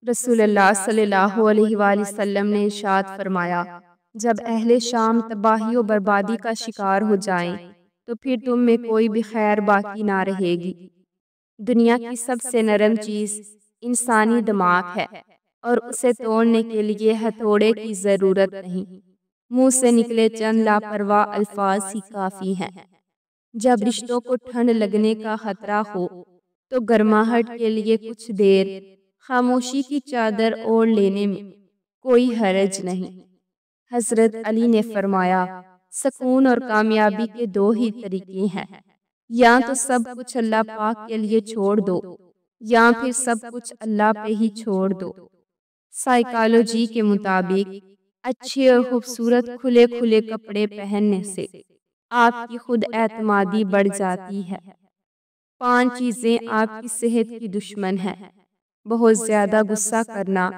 رسول اللہ صلی اللہ علیہ وآلہ وسلم نے ارشاد فرمایا، جب اہل شام تباہی و بربادی کا شکار ہو جائیں تو پھر تم میں کوئی بھی خیر باقی نہ رہے گی۔ دنیا کی سب سے نرم چیز انسانی دماغ ہے اور اسے توڑنے کے لیے ہتھوڑے کی ضرورت نہیں، منہ سے نکلے چند لاپرواہ الفاظ ہی کافی ہیں۔ جب رشتوں کو ٹھنڈ لگنے کا خطرہ ہو تو گرماہٹ کے لیے کچھ دیر خاموشی کی چادر اوڑھ لینے میں کوئی حرج نہیں۔ حضرت علی نے فرمایا، سکون اور کامیابی کے دو ہی طریقے ہیں، یا تو سب کچھ اللہ پاک کے لیے چھوڑ دو یا پھر سب کچھ اللہ پہ ہی چھوڑ دو۔ سائیکالوجی کے مطابق اچھے اور خوبصورت کھلے کھلے کپڑے پہننے سے آپ کی خود اعتمادی بڑھ جاتی ہے۔ 5 چیزیں آپ کی صحت کی دشمن ہیں: بہت زیادہ غصہ کرنا،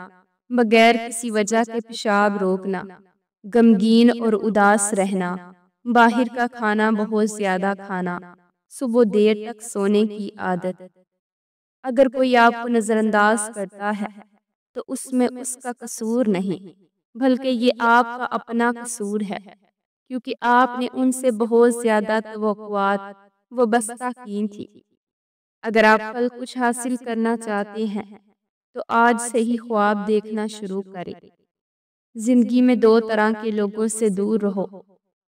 بغیر کسی وجہ کے پیشاب روکنا، غمگین اور اداس رہنا، باہر کا کھانا بہت زیادہ کھانا، صبح دیر تک سونے کی عادت۔ اگر کوئی آپ کو نظر انداز کرتا ہے تو اس میں اس کا قصور نہیں، بلکہ یہ آپ کا اپنا قصور ہے، کیونکہ آپ نے ان سے بہت زیادہ توقعات وابستہ کی تھی۔ اگر آپ کل کچھ حاصل کرنا چاہتے ہیں تو آج سے ہی خواب دیکھنا شروع کریں۔ زندگی میں 2 طرح کے لوگوں سے دور رہو،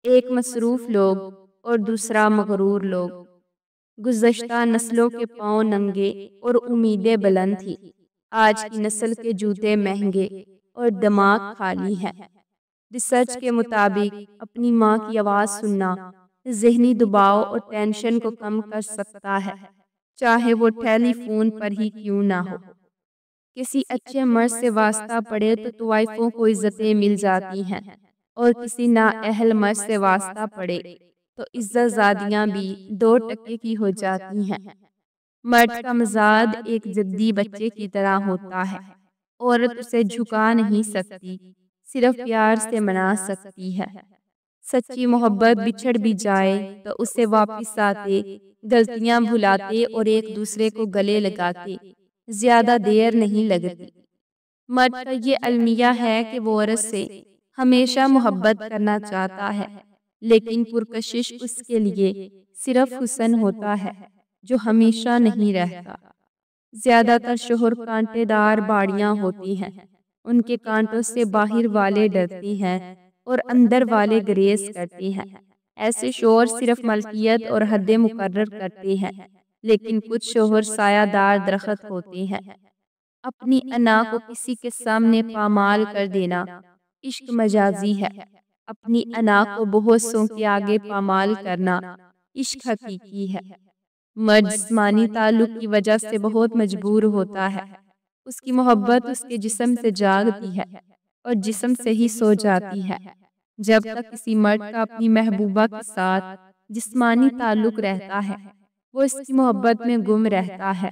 ایک مصروف لوگ اور دوسرا مغرور لوگ۔ گزشتہ نسلوں کے پاؤں ننگے اور امیدیں بلند تھی، آج کی نسل کے جوتے مہنگے اور دماغ خالی ہے۔ ریسرچ کے مطابق اپنی ماں کی آواز سننا ذہنی دباؤ اور ٹینشن کو کم کر سکتا ہے، چاہے وہ ٹیلی فون پر ہی کیوں نہ ہو۔ کسی اچھے مرد سے واسطہ پڑے تو طوائفوں کو عزتیں مل جاتی ہیں، اور کسی نااہل مرد سے واسطہ پڑے تو عزت زادیاں بھی 2 ٹکے کی ہو جاتی ہیں۔ مرد کا مزاج ایک جدی بچے کی طرح ہوتا ہے، عورت اسے جھکا نہیں سکتی، صرف پیار سے منا سکتی ہے۔ سچی محبت بچھڑ بھی جائے تو اسے واپس آتے، غلطیاں بھلاتے اور ایک دوسرے کو گلے لگاتے زیادہ دیر نہیں لگتی۔ مرد کا یہ المیہ ہے کہ وہ عورت سے ہمیشہ محبت کرنا چاہتا ہے، لیکن پرکشش اس کے لیے صرف حسن ہوتا ہے جو ہمیشہ نہیں رہتا۔ زیادہ تر شوہر کانٹے دار باڑیاں ہوتی ہیں، ان کے کانٹوں سے باہر والے ڈرتے ہیں اور اندر والے گریز کرتے ہیں۔ ایسے شوہر صرف ملکیت اور حد مقرر کرتے ہیں، لیکن کچھ شوہر سایہ دار درخت ہوتے ہیں۔ اپنی انا کو کسی کے سامنے پامال کر دینا عشق مجازی ہے، اپنی انا کو بہت سوں کے آگے پامال کرنا عشق حقیقی ہے۔ مرد جسمانی تعلق کی وجہ سے بہت مجبور ہوتا ہے، اس کی محبت اس کے جسم سے جاگتی ہے اور جسم سے ہی سو جاتی ہے۔ جب تک کسی مرد کا اپنی محبوبہ کے ساتھ جسمانی تعلق رہتا ہے، وہ اس کی محبت میں گم رہتا ہے۔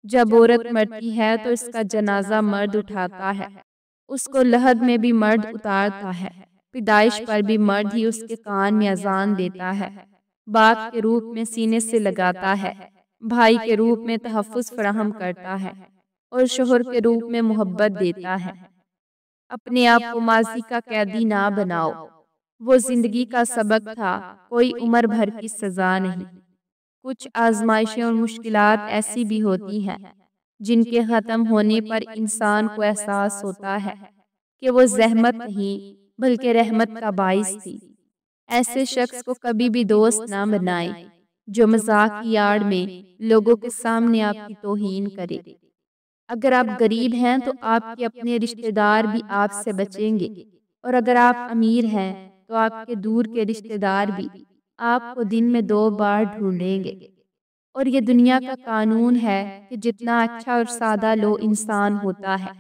جب عورت مرتی ہے تو اس کا جنازہ مرد اٹھاتا ہے، اس کو لحد میں بھی مرد اتارتا ہے، پیدائش پر بھی مرد ہی اس کے کان میں اذان دیتا ہے، باپ کے روپ میں سینے سے لگاتا ہے، بھائی کے روپ میں تحفظ فراہم کرتا ہے اور شوہر کے روپ میں محبت دیتا ہے۔ اپنے آپ کو ماضی کا قیدی نہ بناؤ، وہ زندگی کا سبق تھا، کوئی عمر بھر کی سزا نہیں۔ کچھ آزمائشیں اور مشکلات ایسی بھی ہوتی ہیں جن کے ختم ہونے پر انسان کو احساس ہوتا ہے کہ وہ زحمت نہیں بلکہ رحمت کا باعث تھی۔ ایسے شخص کو کبھی بھی دوست نہ بنائیں جو مذاق کی آڑ میں لوگوں کے سامنے آپ کی توہین کرے۔ اگر آپ غریب ہیں تو آپ کے اپنے رشتہ دار بھی آپ سے بچیں گے، اور اگر آپ امیر ہیں تو آپ کے دور کے رشتہ دار بھی آپ کو دن میں 2 بار ڈھونڈیں گے۔ اور یہ دنیا کا قانون ہے کہ جتنا اچھا اور سادہ لو انسان ہوتا ہے،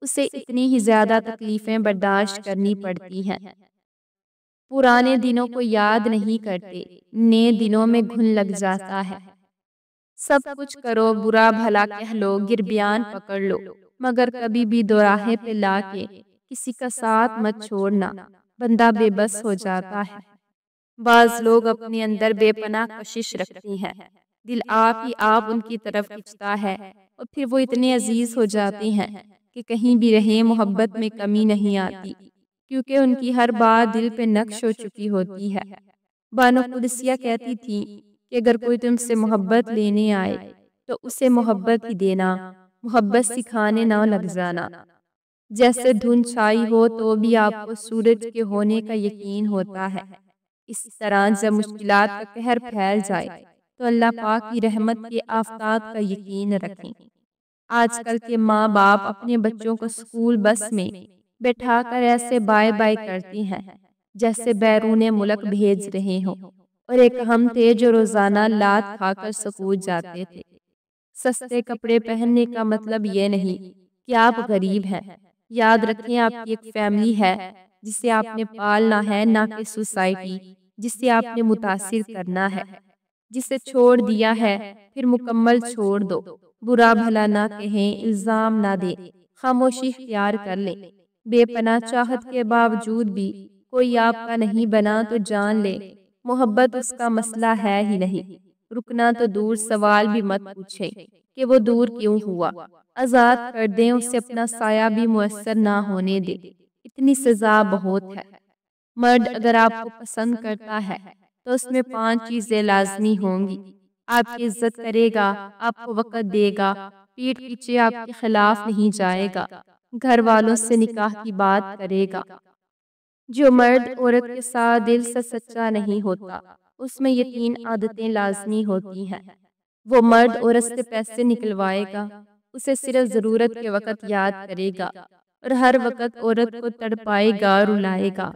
اسے اتنی ہی زیادہ تکلیفیں برداشت کرنی پڑتی ہیں۔ پرانے دنوں کو یاد نہیں کرتے، نئے دنوں میں گھن لگ جاتا ہے۔ سب کچھ کرو، برا بھلا کہہ لو، گربیان پکڑ لو، مگر کبھی بھی دوراہے پہ لا کے کسی کا ساتھ مت چھوڑنا، بندہ بے بس ہو جاتا ہے۔ بعض لوگ اپنے اندر بے پناہ کشش رکھتے ہیں، دل آپ ہی آپ ان کی طرف کھنچتا ہے اور پھر وہ اتنے عزیز ہو جاتے ہیں کہ کہیں بھی رہیں محبت میں کمی نہیں آتی، کیونکہ ان کی ہر بات دل پہ نقش ہو چکی ہوتی ہے۔ بانو قدسیہ کہتی تھی کہ اگر کوئی تم سے محبت لینے آئے تو اسے محبت ہی دینا، محبت سکھانے نہ لگ جانا۔ جیسے دھند چھائی ہو تو بھی آپ کو سورج کے ہونے کا یقین ہوتا ہے، اس طرح جب مشکلات کا قہر پھیل جائے تو اللہ پاک کی رحمت کے آفتاب کا یقین رکھیں۔ آج کل کے ماں باپ اپنے بچوں کو اسکول بس میں بٹھا کر ایسے بائے بائے کرتی ہیں جیسے بیرون ملک بھیج رہے ہوں، اور ایک ہم تھے جو روزانہ لات کھا کر سکول جاتے تھے۔ سستے کپڑے پہننے کا مطلب یہ نہیں کہ آپ غریب ہیں۔ یاد رکھیں آپ کی ایک فیملی ہے جسے آپ نے پالنا ہے، نہ کہ سوسائٹی جسے آپ نے متاثر کرنا ہے۔ جسے چھوڑ دیا ہے پھر مکمل چھوڑ دو، برا بھلا نہ کہیں، الزام نہ دیں، خاموشی اختیار کر لیں۔ بے پناہ چاہت کے باوجود بھی کوئی آپ کا نہیں بنا تو جان لے محبت اس کا مسئلہ ہے ہی نہیں۔ رکنا تو دور، سوال بھی مت پوچھیں کہ وہ دور کیوں ہوا، آزاد کر دیں اسے، اپنا سایہ بھی میسر نہ ہونے دیں، اتنی سزا بہت ہے۔ مرد اگر آپ کو پسند کرتا ہے تو اس میں 5 چیزیں لازمی ہوں گی۔ آپ کی عزت کرے گا، آپ کو وقت دے گا، پیٹھ پیچھے آپ کے خلاف نہیں جائے گا، گھر والوں سے نکاح کی بات کرے گا۔ جو مرد عورت کے ساتھ دل سے سچا نہیں ہوتا اس میں یہ 3 عادتیں لازمی ہوتی ہیں۔ وہ مرد عورت سے پیسے نکلوائے گا، اسے صرف ضرورت کے وقت یاد کرے گا، اور ہر وقت عورت کو تڑپائے گا، رلائے گا۔